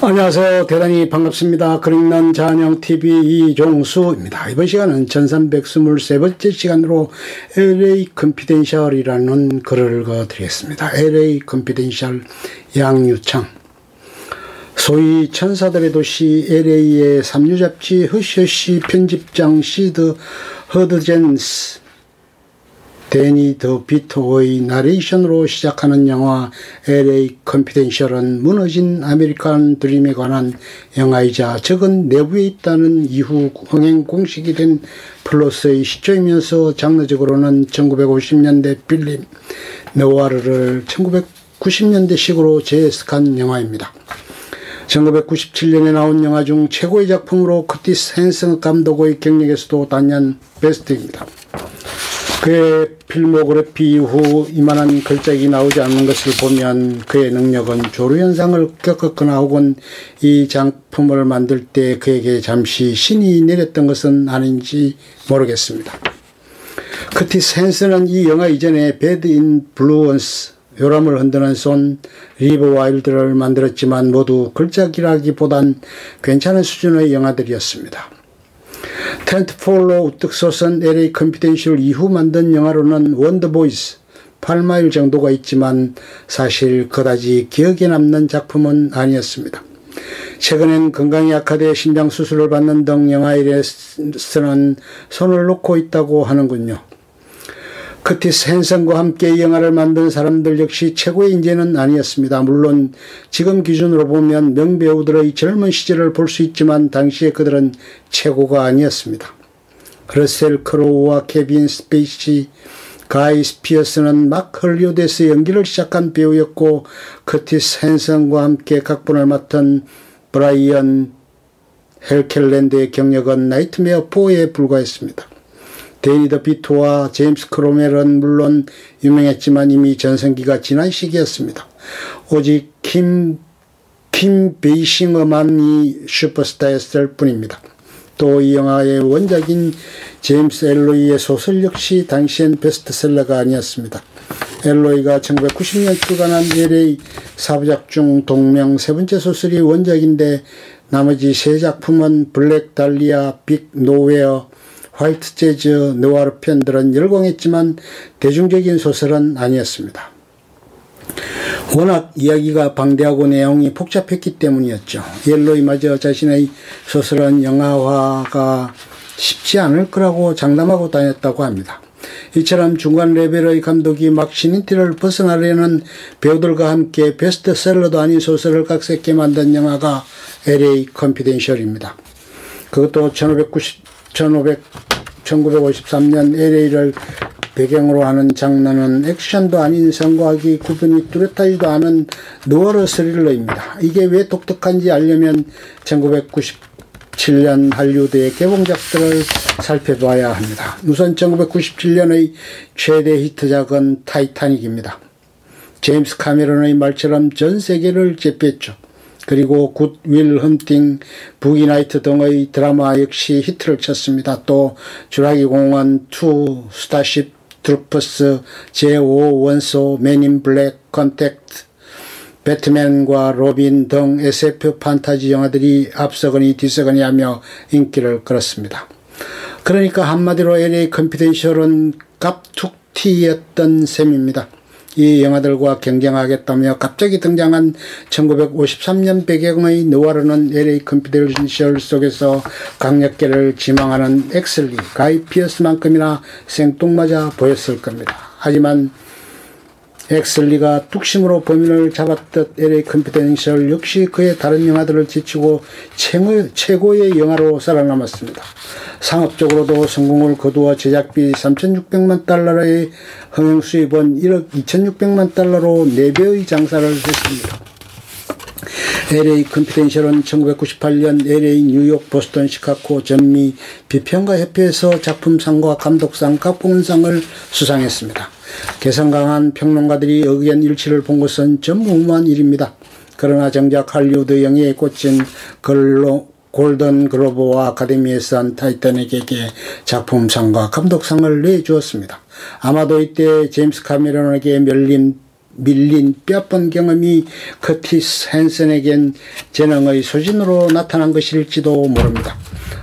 안녕하세요. 대단히 반갑습니다. 그림난 잔영TV 이종수입니다. 이번 시간은 1323번째 시간으로 LA 컨피덴셜이라는 글을 읽어드리겠습니다. LA 컨피덴셜 양유창. 소위 천사들의 도시 LA의 삼류 잡지 허쉬허쉬 편집장 시드 허드젠스 데니 더 비토의 나레이션으로 시작하는 영화 LA 컨피덴셜은 무너진 아메리칸 드림에 관한 영화이자 적은 내부에 있다는 이후 흥행 공식이 된 플롯의 시초이면서 장르적으로는 1950년대 필름 느와르를 1990년대식으로 재해석한 영화입니다. 1997년에 나온 영화 중 최고의 작품으로 커티스 핸슨 감독의 경력에서도 단연 베스트입니다. 그의 필모그래피 이후 이만한 걸작이 나오지 않는 것을 보면 그의 능력은 조류현상을 겪었거나 혹은 이 작품을 만들 때 그에게 잠시 신이 내렸던 것은 아닌지 모르겠습니다. 커티스 핸슨은 이 영화 이전에 배드 인 블루언스, 요람을 흔드는 손, 리버 와일드를 만들었지만 모두 걸작이라기보단 괜찮은 수준의 영화들이었습니다. 텐트폴로 우뚝 솟은 LA 컨피덴셜 이후 만든 영화로는 원더보이스, 8마일 정도가 있지만 사실 그다지 기억에 남는 작품은 아니었습니다. 최근엔 건강이 악화돼 신장수술을 받는 등 영화에서는 손을 놓고 있다고 하는군요. 커티스 핸슨과 함께 이 영화를 만든 사람들 역시 최고의 인재는 아니었습니다. 물론 지금 기준으로 보면 명배우들의 젊은 시절을 볼 수 있지만 당시에 그들은 최고가 아니었습니다. 러셀 크로우와 케빈 스페이시, 가이 스피어스는 막 헐리우드에서 연기를 시작한 배우였고 커티스 핸슨과 함께 각본을 맡은 브라이언 헬켈랜드의 경력은 나이트메어 4에 불과했습니다. 데니 더 비토와 제임스 크로멜은 물론 유명했지만 이미 전성기가 지난 시기였습니다. 오직 킴 베이싱어만이 슈퍼스타였을 뿐입니다. 또 이 영화의 원작인 제임스 엘로이의 소설 역시 당시엔 베스트셀러가 아니었습니다. 엘로이가 1990년 출간한 LA 4부작 중 동명 세 번째 소설이 원작인데 나머지 세 작품은 블랙 달리아, 빅 노웨어, 화이트 재즈, 느와르 편들은 열광했지만 대중적인 소설은 아니었습니다. 워낙 이야기가 방대하고 내용이 복잡했기 때문이었죠. 엘로이마저 자신의 소설은 영화화가 쉽지 않을 거라고 장담하고 다녔다고 합니다. 이처럼 중간 레벨의 감독이 막 신인티를 벗어나려는 배우들과 함께 베스트셀러도 아닌 소설을 각색해 만든 영화가 LA 컨피덴셜입니다. 그것도 1953년 LA를 배경으로 하는 장르는 액션도 아닌 선과학이 구분이 뚜렷하지도 않은 느와르 스릴러입니다. 이게 왜 독특한지 알려면 1997년 할리우드의 개봉작들을 살펴봐야 합니다. 우선 1997년의 최대 히트작은 타이타닉입니다. 제임스 카메론의 말처럼 전 세계를 제패했죠. 그리고 굿 윌 헌팅, 부기 나이트 등의 드라마 역시 히트를 쳤습니다. 또 주라기 공원 2, 스타쉽 트루퍼스, 제5 원소, 맨인 블랙, 컨택트, 배트맨과 로빈 등 SF 판타지 영화들이 앞서거니 뒤서거니 하며 인기를 끌었습니다. 그러니까 한마디로 LA 컨피덴셜은 깝툭튀였던 셈입니다. 이 영화들과 경쟁하겠다며 갑자기 등장한 1953년 배경의 느와르는 LA 컨피덴셜 속에서 강력계를 지망하는 엑슬리, 가이 피어스만큼이나 생뚱맞아 보였을 겁니다. 하지만 엑슬리가 뚝심으로 범인을 잡았듯 LA 컨피덴셜 역시 그의 다른 영화들을 제치고 최고의 영화로 살아남았습니다. 상업적으로도 성공을 거두어 제작비 3,600만 달러의 흥행 수입은 1억 2,600만 달러로 4배의 장사를 했습니다. LA 컨피덴셜은 1998년 LA, 뉴욕, 보스턴, 시카고, 전미 비평가협회에서 작품상과 감독상, 각본상을 수상했습니다. 개성 강한 평론가들이 의견 일치를 본 것은 전무후무한 일입니다. 그러나 정작 할리우드 영예에 꽂힌 골든 글로브와 아카데미에서 한 타이타닉에게 작품상과 감독상을 내주었습니다. 아마도 이때 제임스 카메론에게 밀린 뼈아픈 경험이 커티스 헨슨에겐 재능의 소진으로 나타난 것일지도 모릅니다.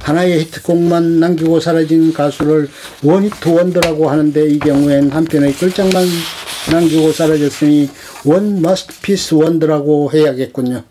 하나의 히트곡만 남기고 사라진 가수를 원히트 원더라고 하는데 이 경우엔 한 편의 글장만 남기고 사라졌으니 원 마스터피스 원더라고 해야겠군요.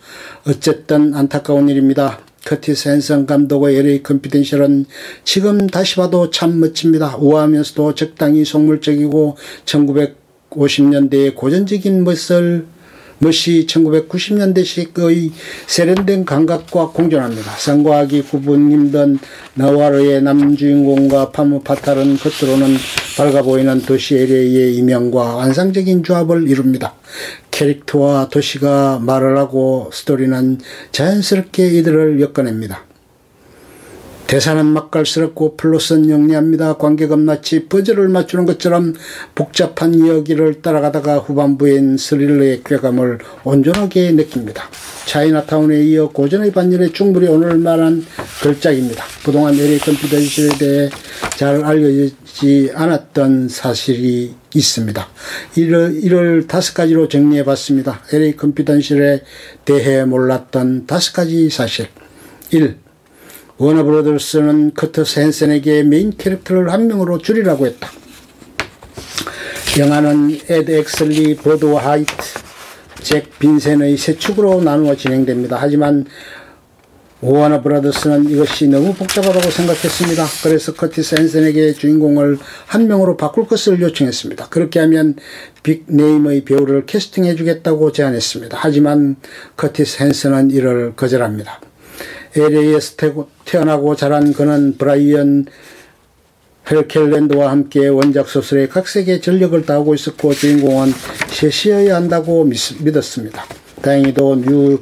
어쨌든 안타까운 일입니다. 커티스 헨슨 감독의 LA 컨피덴셜은 지금 다시 봐도 참 멋집니다. 우아하면서도 적당히 속물적이고 1950년대의 고전적인 멋이 1990년대식의 세련된 감각과 공존합니다. 상과하기 구분 힘든 너와르의 남주인공과 파무 파탈은 겉으로는 밝아 보이는 도시 LA의 이면과 환상적인 조합을 이룹니다. 캐릭터와 도시가 말을 하고 스토리는 자연스럽게 이들을 엮어냅니다. 대사는 맛깔스럽고 플롯은 영리합니다. 관객은 마치 퍼즐을 맞추는 것처럼 복잡한 이야기를 따라가다가 후반부엔 스릴러의 쾌감을 온전하게 느낍니다. 차이나타운에 이어 고전의 반열에 충분히 오를 만한 걸작입니다. 그동안 LA 컨피덴셜에 대해 잘 알려지지 않았던 사실이 있습니다. 이를 5가지로 정리해봤습니다. LA 컨피덴셜에 대해 몰랐던 5가지 사실. 1. 워너브로더스는 커티스 헨슨에게 메인 캐릭터를 한 명으로 줄이라고 했다. 영화는 에드 엑슬리, 버드 화이트, 잭 빈센의 세 축으로 나누어 진행됩니다. 하지만 워너브로더스는 이것이 너무 복잡하다고 생각했습니다. 그래서 커티스 헨슨에게 주인공을 한 명으로 바꿀 것을 요청했습니다. 그렇게 하면 빅네임의 배우를 캐스팅해 주겠다고 제안했습니다. 하지만 커티스 헨슨은 이를 거절합니다. LA에서 태어나고 자란 그는 브라이언 헬켈랜드와 함께 원작 소설에 각색의 전력을 다하고 있었고 주인공은 셋이어야 한다고 믿었습니다. 다행히도 뉴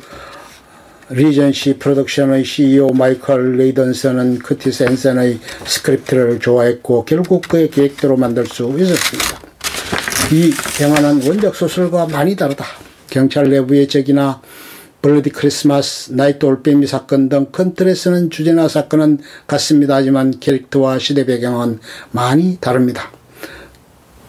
리전시 프로덕션의 CEO 마이클 레이던슨은 커티스 헨슨의 스크립트를 좋아했고 결국 그의 계획대로 만들 수 있었습니다. 이 영화는 원작 소설과 많이 다르다. 경찰 내부의 적이나 블러디 크리스마스, 나이트 올빼미 사건 등 큰 틀에서는 주제나 사건은 같습니다. 하지만 캐릭터와 시대 배경은 많이 다릅니다.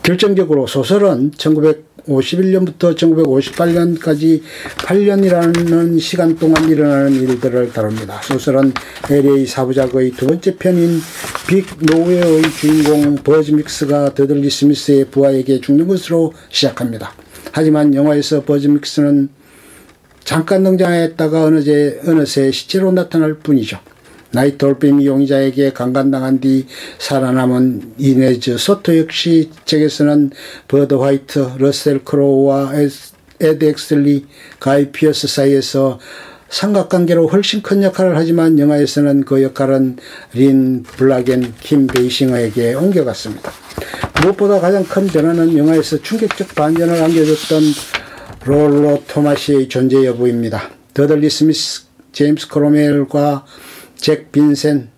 결정적으로 소설은 1951년부터 1958년까지 8년이라는 시간 동안 일어나는 일들을 다룹니다. 소설은 LA 사부작의 두 번째 편인 빅 노웨어의 주인공 버즈 믹스가 더들리 스미스의 부하에게 죽는 것으로 시작합니다. 하지만 영화에서 버즈 믹스는 잠깐 등장했다가 어느새 시체로 나타날 뿐이죠. 나이트 올빼미 용의자에게 강간당한 뒤 살아남은 이네즈 소토 역시 책에서는 버드 화이트, 러셀 크로우와 에드 엑슬리, 가이 피어스 사이에서 삼각관계로 훨씬 큰 역할을 하지만 영화에서는 그 역할은 린 블락앤 킴 베이싱어에게 옮겨갔습니다. 무엇보다 가장 큰 변화는 영화에서 충격적 반전을 안겨줬던 롤러 토마시의 존재 여부입니다. 더들리 스미스, 제임스 크로멜과 잭 빈센,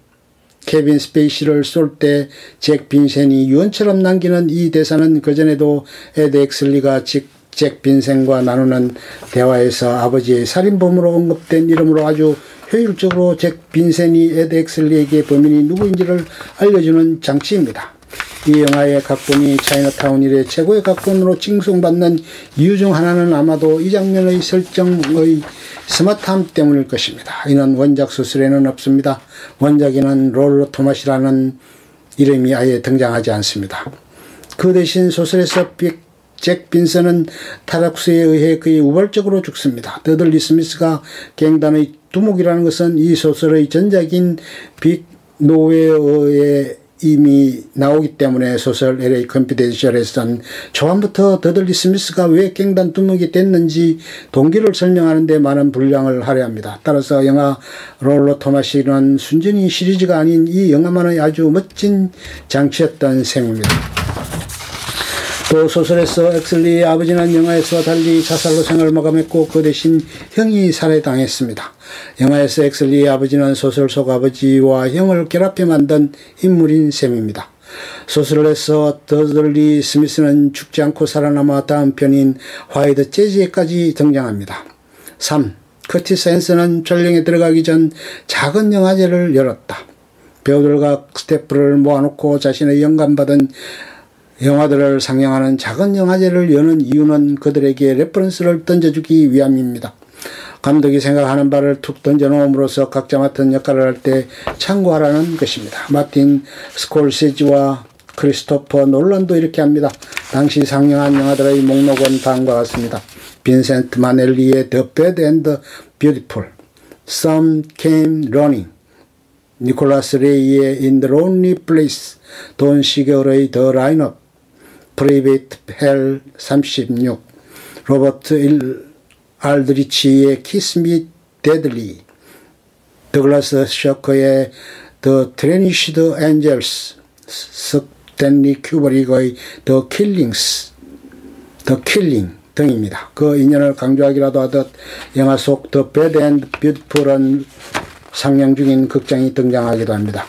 케빈 스페이시를 쏠 때 잭 빈센이 유언처럼 남기는 이 대사는 그전에도 에드 엑슬리가 잭 빈센과 나누는 대화에서 아버지의 살인범으로 언급된 이름으로 아주 효율적으로 잭 빈센이 에드 엑슬리에게 범인이 누구인지를 알려주는 장치입니다. 이 영화의 각본이 차이나타운 이래 최고의 각본으로 칭송받는 이유 중 하나는 아마도 이 장면의 설정의 스마트함 때문일 것입니다. 이는 원작 소설에는 없습니다. 원작에는 롤러 토마시라는 이름이 아예 등장하지 않습니다. 그 대신 소설에서 잭 빈슨은 타락수에 의해 거의 우발적으로 죽습니다. 더들리 스미스가 갱단의 두목이라는 것은 이 소설의 전작인 빅 노웨어의 이미 나오기 때문에 소설 LA 컨피덴셜에서는 초반부터 더들리 스미스가 왜 갱단 두목이 됐는지 동기를 설명하는 데 많은 분량을 할애합니다. 따라서 영화 롤러 토마시는 순전히 시리즈가 아닌 이 영화만의 아주 멋진 장치였던 셈입니다. 또 소설에서 엑슬리의 아버지는 영화에서 달리 자살로 생을 마감했고 그 대신 형이 살해당했습니다. 영화에서 엑슬리의 아버지는 소설 속 아버지와 형을 결합해 만든 인물인 셈입니다. 소설에서 더들리 스미스는 죽지 않고 살아남아 다음 편인 화이트 재즈에까지 등장합니다. 3. 커티스 헨슨은 촬영에 들어가기 전 작은 영화제를 열었다. 배우들과 스태프를 모아놓고 자신의 영감받은 영화들을 상영하는 작은 영화제를 여는 이유는 그들에게 레퍼런스를 던져주기 위함입니다. 감독이 생각하는 바를 툭 던져놓음으로써 각자 맡은 역할을 할 때 참고하라는 것입니다. 마틴 스콜세지와 크리스토퍼 놀란도 이렇게 합니다. 당시 상영한 영화들의 목록은 다음과 같습니다. 빈센트 마넬리의 The Bad and Beautiful, Some Came Running, 니콜라스 레이의 In the Lonely Place, 돈 시거의 The Lineup, Private Hell 36, 로버트 알드리치의 Kiss Me Deadly, 더글라스 셔커의 The Tarnished Angels, 스탠리 큐버릭의 The Killings, The Killing 등입니다. 그 인연을 강조하기라도 하듯 영화 속 The Bad and Beautiful은 상영 중인 극장이 등장하기도 합니다.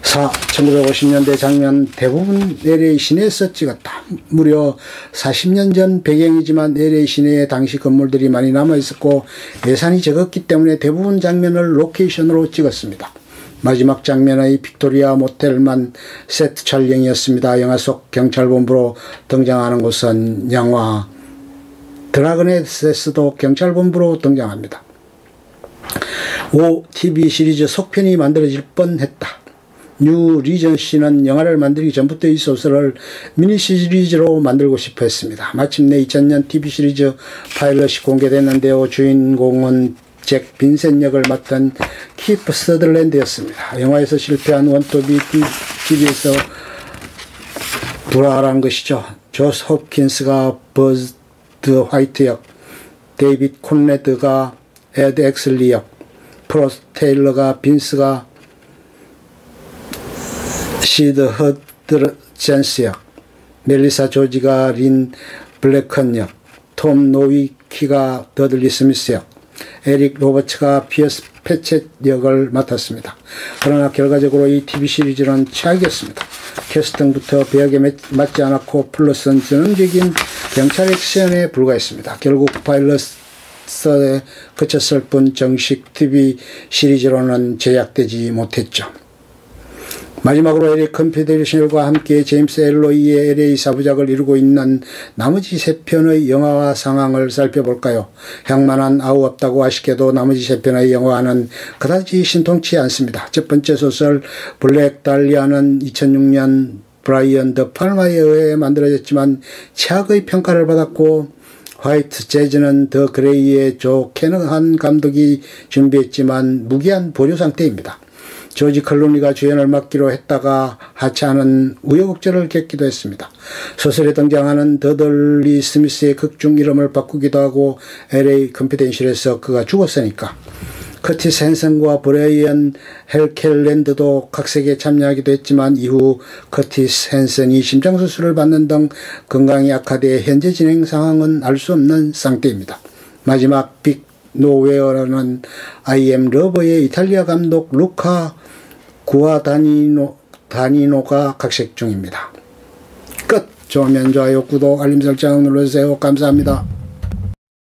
1950년대 장면 대부분 LA 시내에서 찍었다. 무려 40년 전 배경이지만 LA 시내에 당시 건물들이 많이 남아있었고 예산이 적었기 때문에 대부분 장면을 로케이션으로 찍었습니다. 마지막 장면의 빅토리아 모텔만 세트 촬영이었습니다. 영화 속 경찰본부로 등장하는 곳은 영화 드라그넷에서도 경찰본부로 등장합니다. TV 시리즈 속편이 만들어질 뻔했다. 뉴 리전시는 영화를 만들기 전부터 이 소설을 미니 시리즈로 만들고 싶어 했습니다. 마침내 2000년 TV 시리즈 파일럿이 공개됐는데요. 주인공은 잭 빈센 역을 맡은 키프 서들랜드였습니다. 영화에서 실패한 원톱이 TV에서 불화한 것이죠. 조스 홉킨스가 버즈 화이트 역, 데이빗 콘레드가 에드 엑슬리 역, 프로스 테일러가 빈스가 시드 허드젠스 역, 멜리사 조지가 린 블랙컨 역, 톰 노위키가 더들리 스미스 역, 에릭 로버츠가 피어스 패쳇 역을 맡았습니다. 그러나 결과적으로 이 TV 시리즈는 최악이었습니다. 캐스팅부터 배역에 맞지 않았고 플러스는 전형적인 경찰 액션에 불과했습니다. 결국 파일럿에 그쳤을 뿐 정식 TV 시리즈로는 제작되지 못했죠. 마지막으로 LA 컨피데레이션과 함께 제임스 엘로이의 LA 사부작을 이루고 있는 나머지 세 편의 영화와 상황을 살펴볼까요? 향만한 아우 없다고 아쉽게도 나머지 세 편의 영화는 그다지 신통치 않습니다. 첫 번째 소설 블랙 달리아는 2006년 브라이언 더 팔마에 의해 만들어졌지만 최악의 평가를 받았고, 화이트 재즈는 더 그레이의 조 캐너한 감독이 준비했지만 무기한 보류 상태입니다. 조지 클루니가 주연을 맡기로 했다가 하차하는 우여곡절을 겪기도 했습니다. 소설에 등장하는 더들리 스미스의 극중 이름을 바꾸기도 하고 LA 컨피덴셜에서 그가 죽었으니까. 커티스 헨슨과 브라이언 헬켈랜드도 각색에 참여하기도 했지만 이후 커티스 헨슨이 심장수술을 받는 등 건강이 악화돼 현재 진행 상황은 알 수 없는 상태입니다. 마지막 빅 노웨어라는 I am 러버의 이탈리아 감독 루카 구아다니노가 각색 중입니다. 끝! 좋으면 좋아요, 구독, 알림 설정 눌러주세요. 감사합니다.